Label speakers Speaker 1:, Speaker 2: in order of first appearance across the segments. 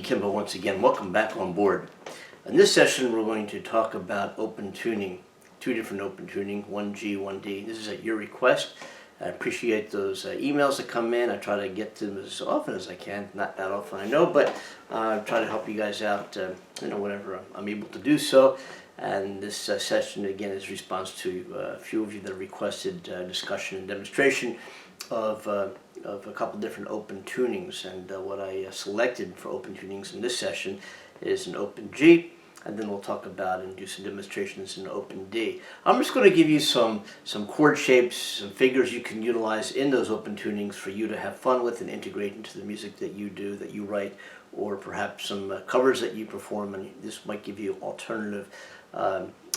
Speaker 1: Kimbel once again. Welcome back on board. In this session we're going to talk about open tuning, two different open tuning, 1G, 1D. This is at your request. I appreciate those emails that come in. I try to get to them as often as I can. Not that often, I know, but I try to help you guys out whenever I'm able to do so. And this session again is response to a few of you that requested discussion and demonstration of a couple different open tunings, and what I selected for open tunings in this session is an open G, and then we'll talk about and do some demonstrations in open D. I'm just going to give you some chord shapes, some figures you can utilize in those open tunings for you to have fun with and integrate into the music that you do, that you write, or perhaps some covers that you perform, and this might give you alternative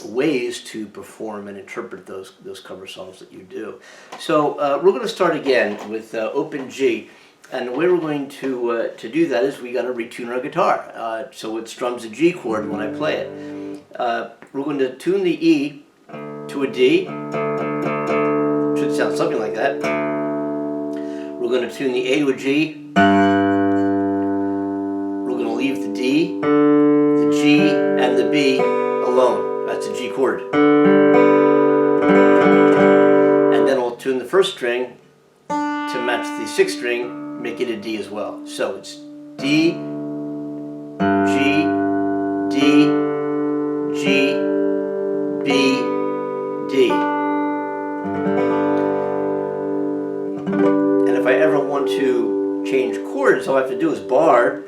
Speaker 1: ways to perform and interpret those cover songs that you do. So we're going to start again with open G, and the way we're going to do that is we got to retune our guitar so it strums a G chord when I play it. We're going to tune the E to a D. Should sound something like that. We're going to tune the A to a G. We're going to leave the D, the G, and the B alone. That's a G chord. And then we'll tune the first string to match the sixth string, make it a D as well. So it's D, G, D, G, B, D. And if I ever want to change chords, all I have to do is bar.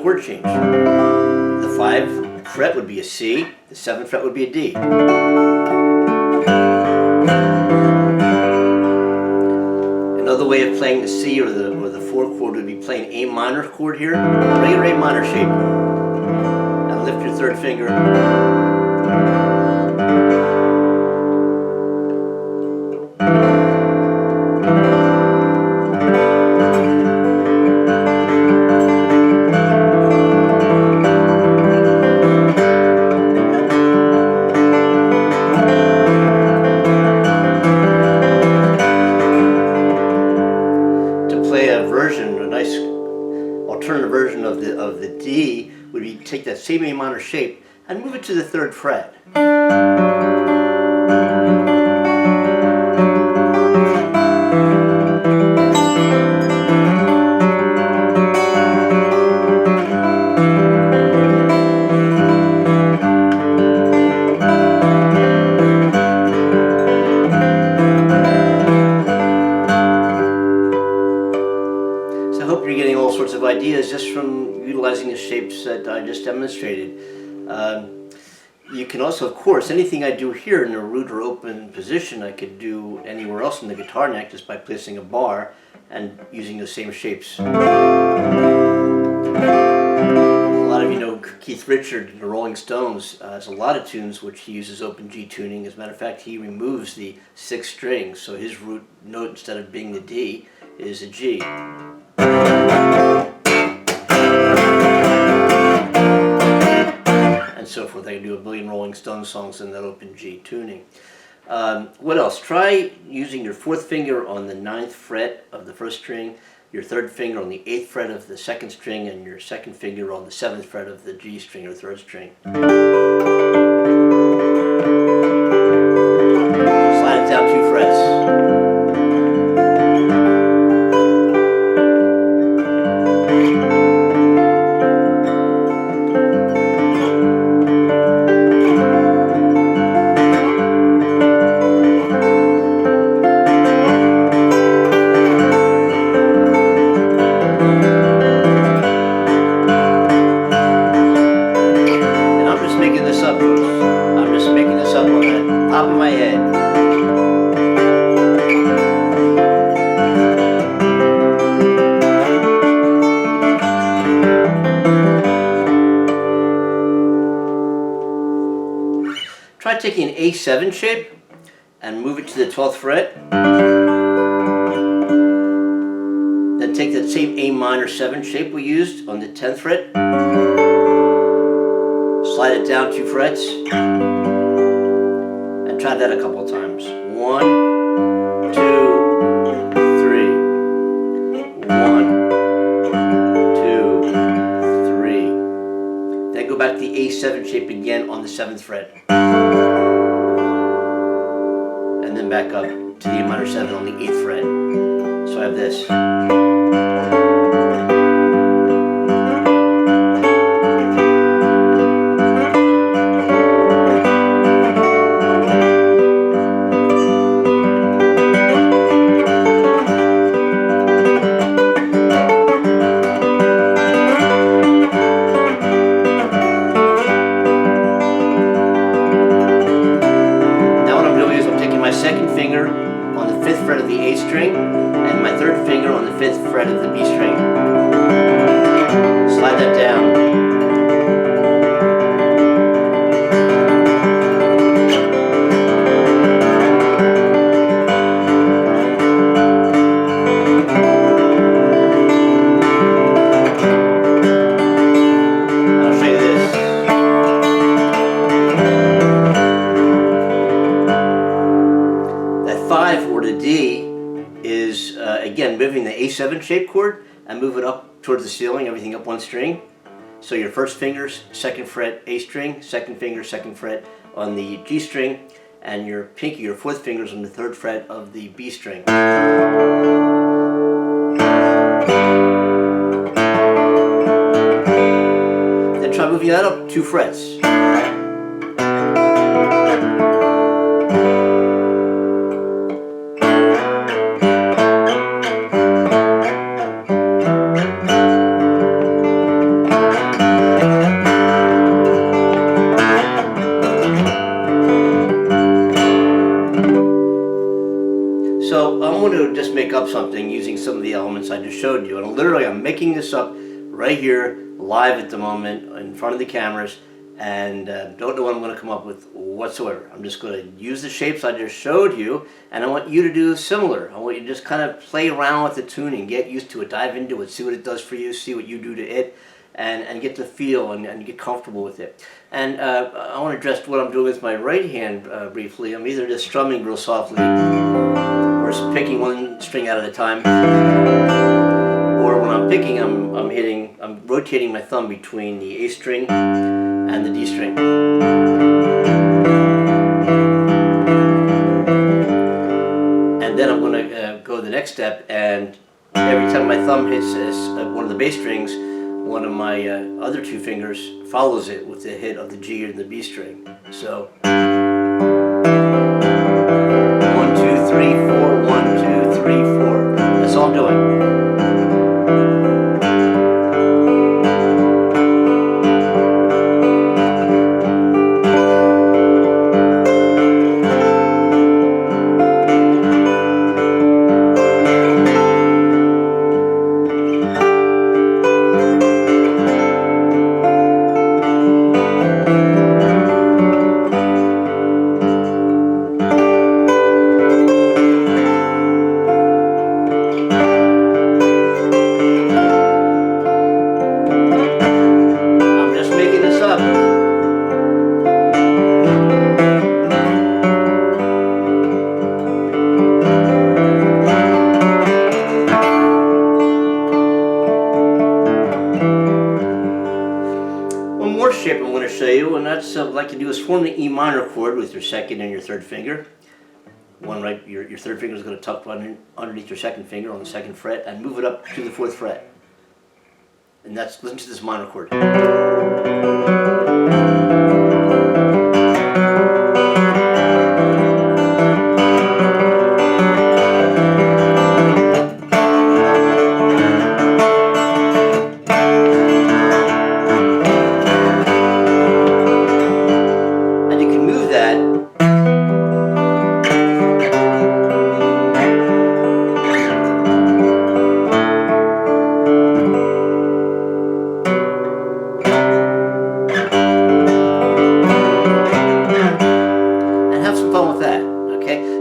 Speaker 1: Chord change. The 5th fret would be a C, the 7th fret would be a D. Another way of playing the C or the 4 chord would be playing A minor chord here, regular A minor shape. Now lift your 3rd finger. Alternative version of the D would be take that same A minor shape and move it to the 3rd fret. Of ideas just from utilizing the shapes that I just demonstrated. You can also, of course, anything I do here in a root or open position I could do anywhere else in the guitar neck just by placing a bar and using the same shapes. A lot of you know Keith Richards, the Rolling Stones, has a lot of tunes which he uses open G tuning. As a matter of fact, he removes the 6th string, so his root note instead of being the D is a G. And so forth. I can do a billion Rolling Stones songs in that open G tuning. What else? Try using your 4th finger on the 9th fret of the 1st string, your 3rd finger on the 8th fret of the 2nd string, and your 2nd finger on the 7th fret of the G string or 3rd string. Slide it down 2 frets. Top of my head. Try taking an A7 shape and move it to the 12th fret. Then take that same A minor 7 shape we used on the 10th fret. slide it down 2 frets, and try that a couple of times. 1, 2, 3. 1, 2, 3. Then go back to the A7 shape again on the 7th fret. And then back up to the A minor 7 on the 8th fret. So I have this. Second finger on the 5th fret of the A string and my 3rd finger on the 5th fret of the B string. Slide that down. I'll show you this. That 5 or the D is again moving the A7 shape chord and move it up towards the ceiling, everything up 1 string. So your first finger's 2nd fret A string, second finger 2nd fret on the G string, and your pinky, your 4th finger's on the 3rd fret of the B string. Then try moving that up 2 frets. So I'm going to just make up something using some of the elements I just showed you. And literally I'm making this up right here, live at the moment, in front of the cameras, and don't know what I'm going to come up with whatsoever. I'm just going to use the shapes I just showed you, and I want you to do similar. I want you to just kind of play around with the tuning, get used to it, dive into it, see what it does for you, see what you do to it, and get the feel and get comfortable with it. And I want to address what I'm doing with my right hand briefly. I'm either just strumming real softly, or just picking 1 string out at a time, or when I'm picking, I'm rotating my thumb between the A string and the D string. And then I'm going to go the next step, and every time my thumb hits one of the bass strings, one of my other 2 fingers follows it with the hit of the G or the B string. So 1, 2, 3, 4, 1, 2, 3, 4. That's all I'm doing. Shape I'm going to show you, and that's what I'd like to do is form the E minor chord with your 2nd and your 3rd finger. Your 3rd finger is going to tuck underneath your 2nd finger on the 2nd fret and move it up to the 4th fret. And that's, listen to this minor chord.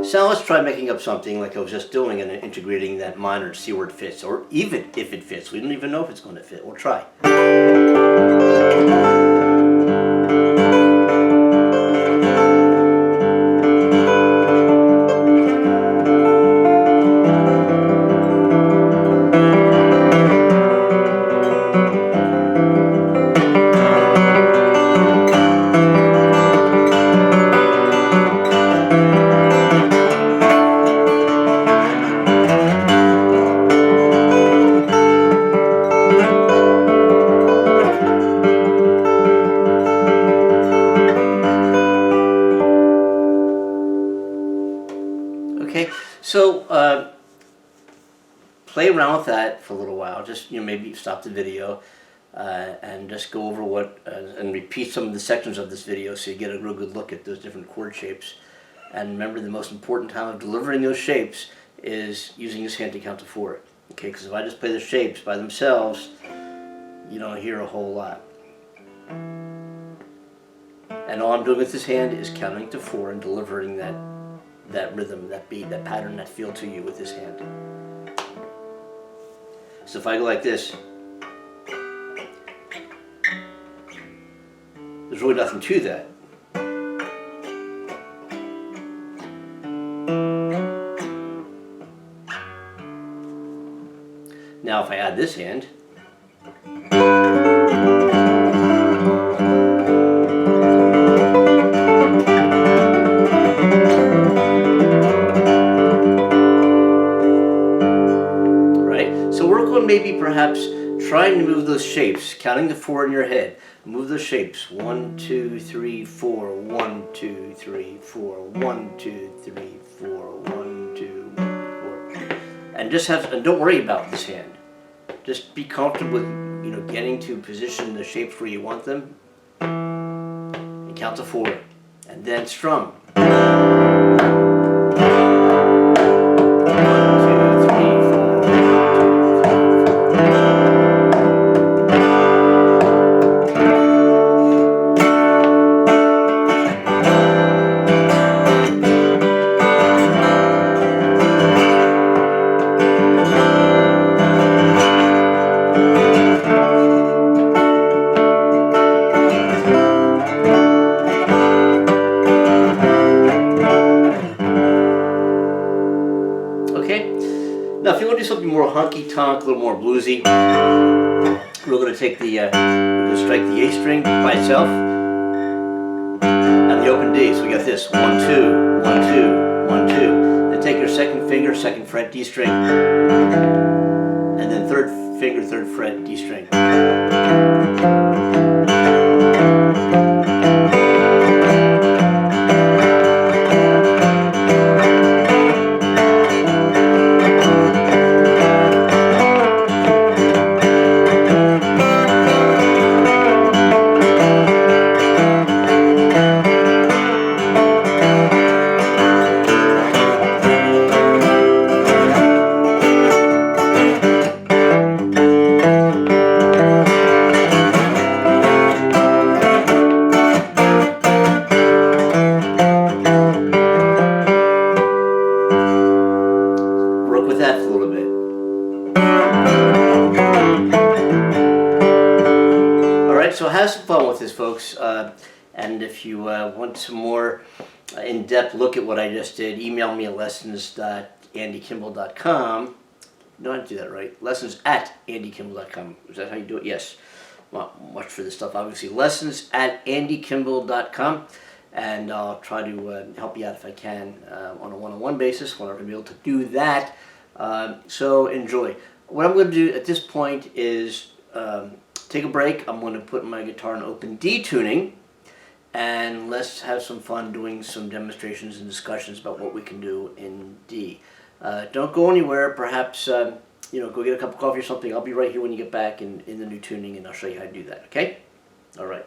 Speaker 1: So let's try making up something like I was just doing and integrating that minor to see where it fits, or even if it fits. We don't even know if it's going to fit. We'll try. play around with that for a little while. Just, maybe stop the video and just go over and repeat some of the sections of this video so you get a real good look at those different chord shapes. And remember, the most important time of delivering those shapes is using this hand to count to 4. Okay, because if I just play the shapes by themselves, you don't hear a whole lot. And all I'm doing with this hand is counting to 4 and delivering that rhythm, that beat, that pattern, that feel to you with this hand. So if I go like this, there's really nothing to that. Now if I add this hand, maybe perhaps trying to move those shapes, counting to 4 in your head. Move those shapes. 1, 2, 3, 4. 1, 2, 3, 4. 1, 2, 3, 4. 1, 2, 4. And just and don't worry about this hand. Just be comfortable with getting to position the shapes where you want them. And count to 4. And then strum. Now, if you want to do something more honky-tonk, a little more bluesy, we're going to take we're going to strike the A string by itself and the open D. So we got this 1, 2, 1, 2, 1, 2. Then take your second finger, 2nd fret D string, and then 3rd finger, 3rd fret D string. So have some fun with this, folks, and if you want some more in-depth look at what I just did, email me at lessons.andykimbel.com. No, I didn't do that right. Lessons@andykimbel.com. Is that how you do it? Yes. Not much for this stuff, obviously. Lessons@andykimbel.com, and I'll try to help you out if I can on a one-on-one basis when I'm going to be able to do that. So enjoy. What I'm going to do at this point is take a break. I'm going to put my guitar in open D tuning, and let's have some fun doing some demonstrations and discussions about what we can do in D. Don't go anywhere. Perhaps go get a cup of coffee or something. I'll be right here when you get back in the new tuning, and I'll show you how to do that. Okay? All right.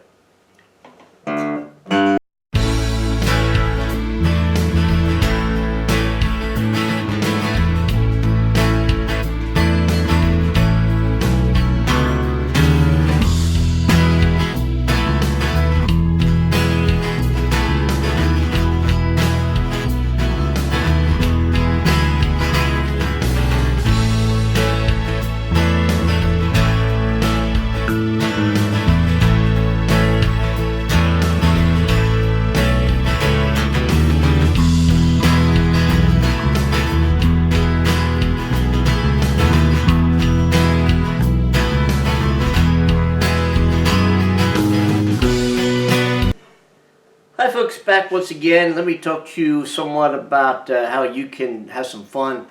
Speaker 1: Hi folks, back once again. Let me talk to you somewhat about how you can have some fun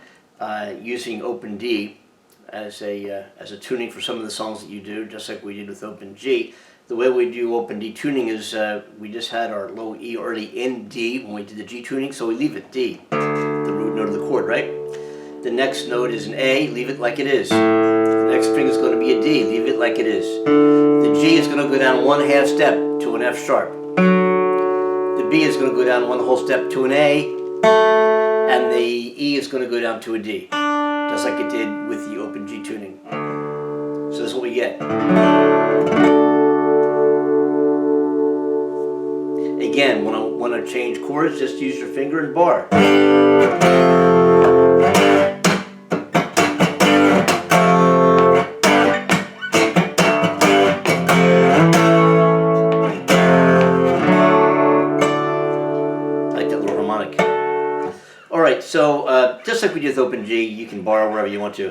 Speaker 1: using Open D as a tuning for some of the songs that you do, just like we did with Open G. The way we do Open D tuning is we just had our low E already in D when we did the G tuning, so we leave it D, the root note of the chord, right? The next note is an A, leave it like it is. The next string is going to be a D, leave it like it is. The G is going to go down 1/2 step to an F sharp. The B is going to go down 1 whole step to an A, and the E is going to go down to a D, just like it did with the open G tuning. So this is what we get. Again, when I want to change chords, just use your finger and bar. Alright, so just like we did with open G, you can borrow wherever you want to.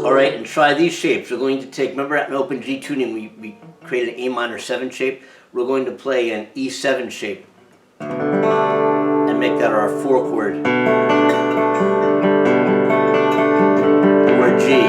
Speaker 1: Alright, and try these shapes. We're going to take, remember at an open G tuning we created an A minor 7 shape? We're going to play an E7 shape and make that our 4 chord. Or G.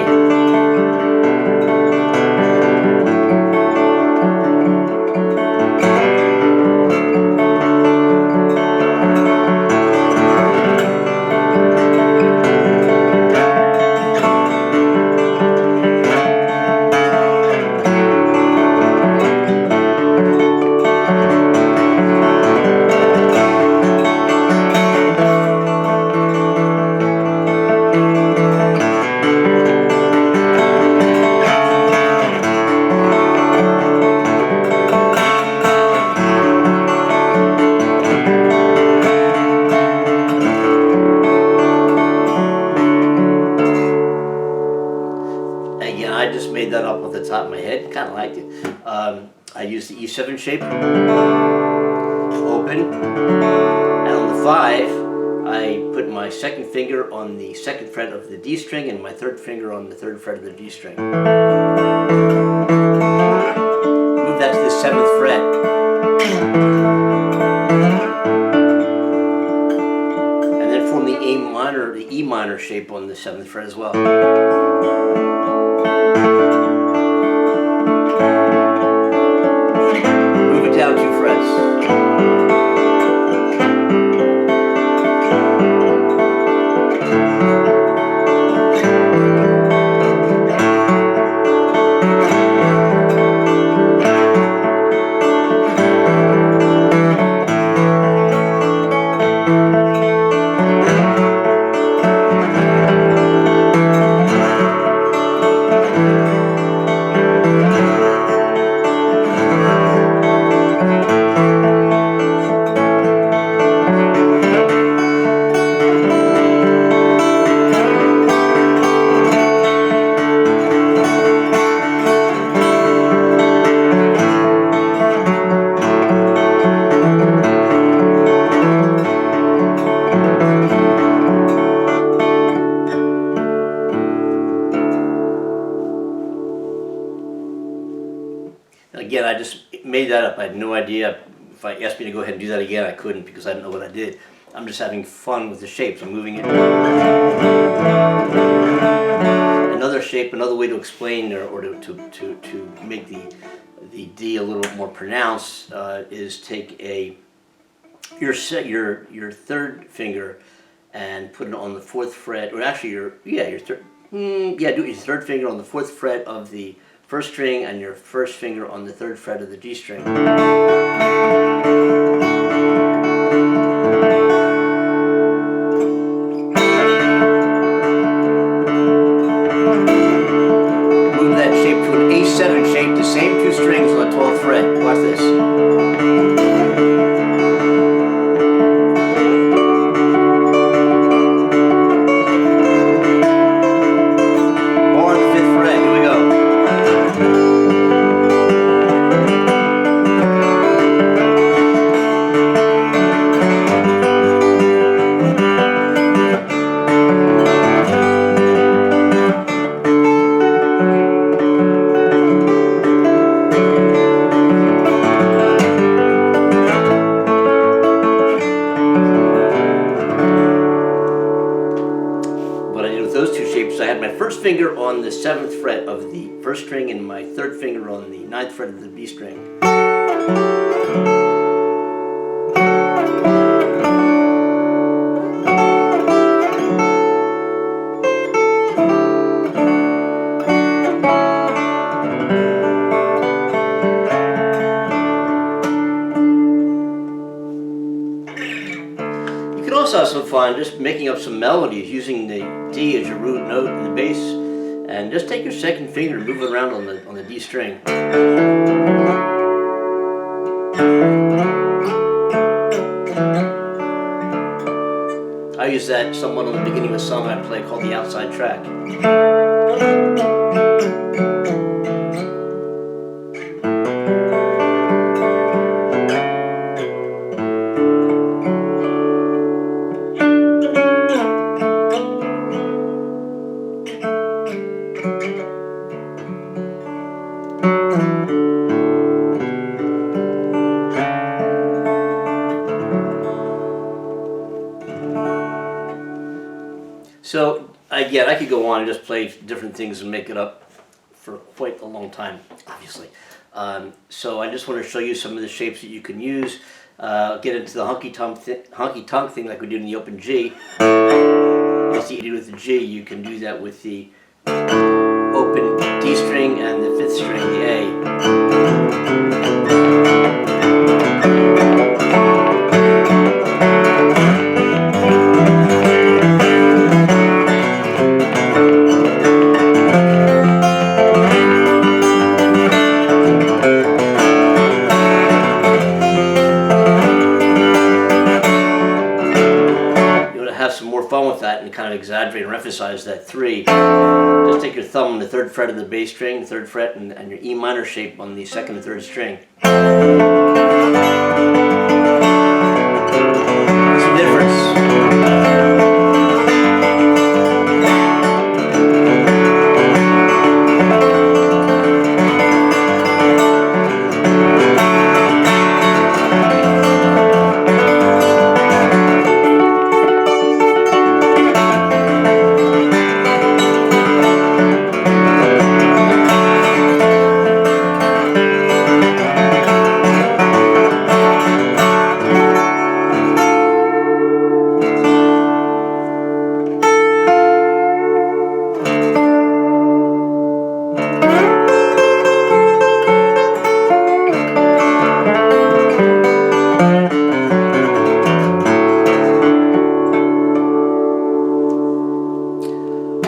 Speaker 1: I just made that up off the top of my head. Kind of liked it. I used the E7 shape, open, and on the 5, I put my second finger on the 2nd fret of the D string and my 3rd finger on the 3rd fret of the D string. Move that to the 7th fret. And then form the E minor shape on the 7th fret as well. Down 2 frets. Again, I just made that up. I had no idea. If I asked me to go ahead and do that again, I couldn't because I didn't know what I did. I'm just having fun with the shapes. I'm moving it. Another shape, another way to explain or to make the D a little more pronounced is take your 3rd finger and put it on the 4th fret, or actually your 3rd. Do your 3rd finger on the 4th fret of the 1st string and your 1st finger on the 3rd fret of the D string. Move that shape to an A7 shape, the same 2 strings on the 12th fret. Watch this. I had my 1st finger on the 7th fret of the 1st string and my 3rd finger on the 9th fret of the B string. around just making up some melodies using the D as your root note in the bass, and just take your second finger and move it around on the D string. I use that somewhat on the beginning of a song I play called the outside track. So again, I could go on and just play different things and make it up for quite a long time, obviously. So I just want to show you some of the shapes that you can use. Get into the honky tonk thing like we do in the open G. It's easy to do with the G. You can do that with the open D string and the fifth string, the A. Have some more fun with that and kind of exaggerate or emphasize that 3. Just take your thumb on the 3rd fret of the bass string, the 3rd fret, and your E minor shape on the 2nd and 3rd string. What's the difference?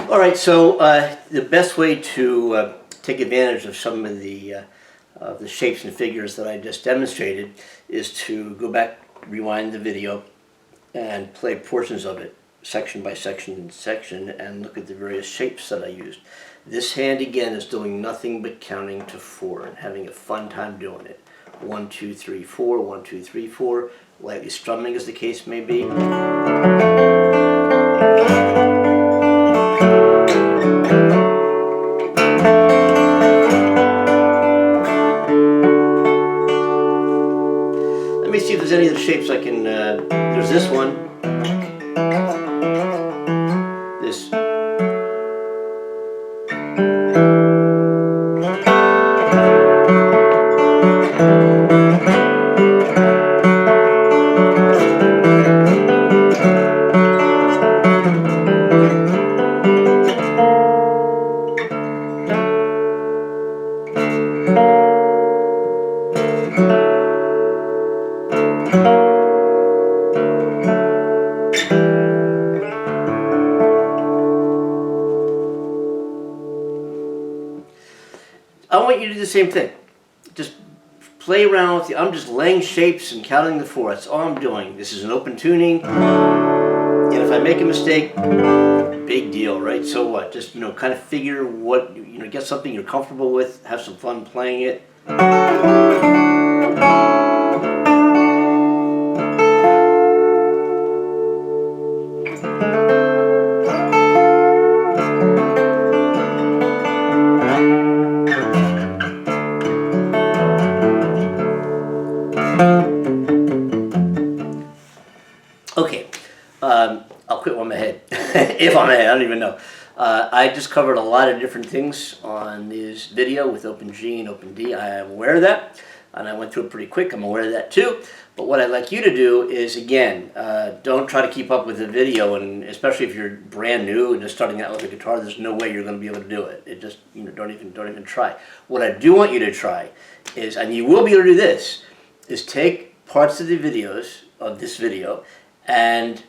Speaker 1: Alright, so the best way to take advantage of some of the shapes and figures that I just demonstrated is to go back, rewind the video, and play portions of it, section by section, and look at the various shapes that I used. This hand, again, is doing nothing but counting to 4 and having a fun time doing it. 1, 2, 3, 4, 1, 2, 3, 4, lightly strumming as the case may be. Let me see if there's any of the shapes I can, there's this one, this. I want you to do the same thing. Just play around with I'm just laying shapes and counting the 4. That's all I'm doing. This is an open tuning. And if I make a mistake, big deal, right? So what? Just, kind of figure what, get something you're comfortable with, have some fun playing it. Okay, I'll quit while I'm ahead. If I'm ahead, I don't even know. I just covered a lot of different things on this video with open G and open D. I am aware of that, and I went through it pretty quick. I'm aware of that too. But what I'd like you to do is, again, don't try to keep up with the video, and especially if you're brand new and just starting out with a guitar, there's no way you're going to be able to do it. It just, don't even try. What I do want you to try is, and you will be able to do this, is take parts of the videos of this video and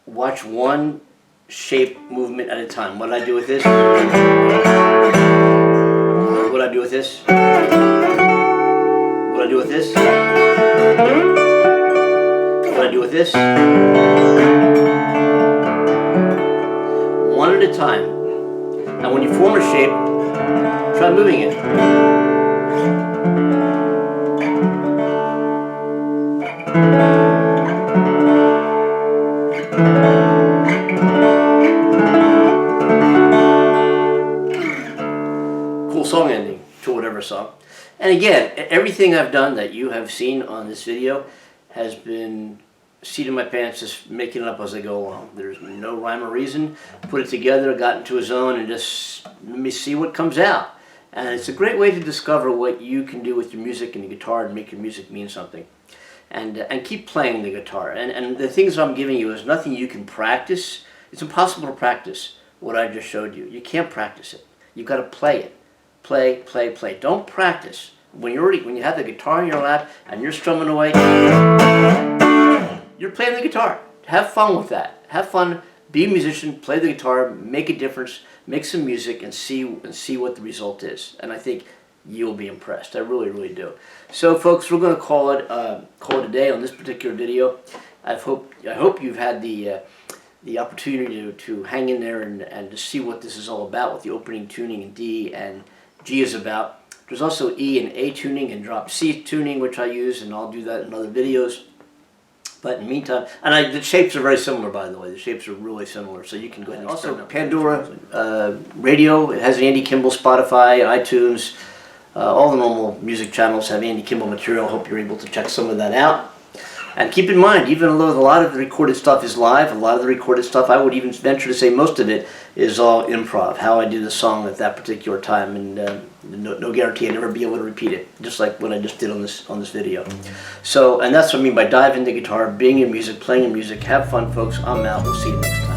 Speaker 1: watch one shape movement at a time. What I do with this? What I do with this? What I do with this? What I do with this? One at a time. Now when you form a shape, try moving it. Cool song ending to whatever song. And again, everything I've done that you have seen on this video has been seat in my pants, just making it up as I go along. There's no rhyme or reason. Put it together, got into a zone, and just let me see what comes out. And it's a great way to discover what you can do with your music and your guitar and make your music mean something. And keep playing the guitar. And the things I'm giving you is nothing you can practice. It's impossible to practice what I just showed you. You can't practice it. You've got to play it. Play, play, play. Don't practice. When you have the guitar in your lap and you're strumming away, you're playing the guitar. Have fun with that. Have fun. Be a musician. Play the guitar. Make a difference. Make some music and see what the result is. And I think you'll be impressed. I really, really do. So, folks, we're going to call it a day on this particular video. I hope you've had the opportunity to hang in there and to see what this is all about, what the opening tuning in D and G is about. There's also E and A tuning and drop C tuning, which I use, and I'll do that in other videos. But in the meantime, and the shapes are very similar, by the way. The shapes are really similar, so you can go ahead and also Pandora Radio. It has Andy Kimbel, Spotify, iTunes. All the normal music channels have Andy Kimbel material. Hope you're able to check some of that out. And keep in mind, even though a lot of the recorded stuff is live, a lot of the recorded stuff, I would even venture to say most of it is all improv, how I do the song at that particular time, and no guarantee I'd never be able to repeat it, just like what I just did on this video. So, and that's what I mean by dive into guitar, being in music, playing in music. Have fun, folks. I'm out. We'll see you next time.